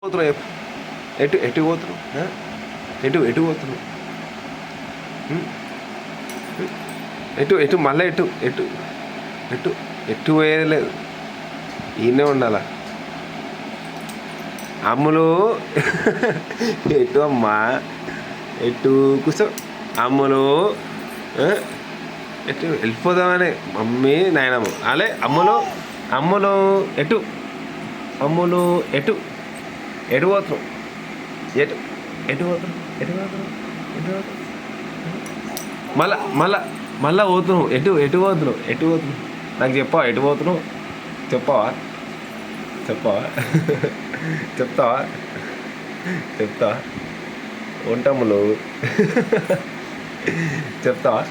పోతున్నావు ఎటు ఎటు పోతున్నావు ఎటు ఎటు పోతున్నావు ఎటు ఎటు మళ్ళీ ఎటు ఎటు ఎటు ఎటు పోయేది లేదు ఈయనే ఉండాలా అమ్ములు ఎటు అమ్మా ఎటు కూర్చో అమ్ములు ఎటు వెళ్ళిపోదామని మమ్మీ నాయనమ్మ అలే అమ్ములు అమ్ములు ఎటు అమ్ములు ఎటు ఎటు పోతున్నావు ఎటు ఎటు పోతున్నావు ఎటు పోతున్నావు ఎటు పోతున్నావు మళ్ళా మళ్ళా మళ్ళా పోతున్నావు ఎటు ఎటు పోతున్నావు ఎటు పోతున్నావు నాకు చెప్పావా ఎటు పోతున్నావు చెప్పావా చెప్పావా చెప్తావా చెప్తావా ఉంటాములు చెప్తావా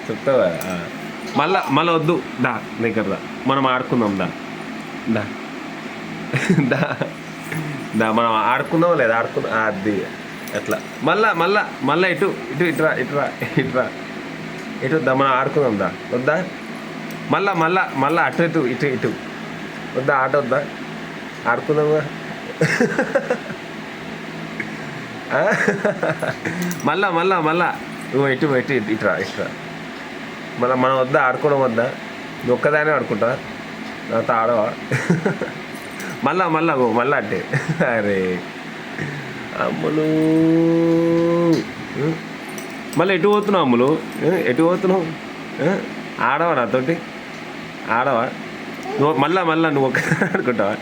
చెప్తావా మళ్ళా మళ్ళీ వద్దు దా దగ్గర దా మనం ఆడుకుందాం దా దా దా దా మనం ఆడుకుందాం లేదా ఆడుకుందాం అది అట్లా మళ్ళా మళ్ళా మళ్ళా ఇటు ఇటు ఇటురా ఇటురా ఇటురా ఇటు దా మనం ఆడుకుందాం దా వద్దా మళ్ళా మళ్ళా మళ్ళా అటు ఇటు ఇటు ఇటు వద్దా ఆట వద్దా ఆడుకుందామా మళ్ళా మళ్ళా మళ్ళా నువ్వు ఎటు ఎటు ఇటురా ఇటురా మళ్ళీ మనం వద్దా ఆడుకోవడం వద్దా నువ్వు ఒక్కదానే ఆడుకుంటా తర్వాత ఆడవా మళ్ళా మళ్ళా మళ్ళా అంటే అరే అమ్ములు మళ్ళీ ఎటు పోతున్నావు అమ్ములు ఎటు పోతున్నావు ఆడవా నాతోటి ఆడవా నువ్వు మళ్ళా మళ్ళా నువ్వు ఒక్క ఆడుకుంటావా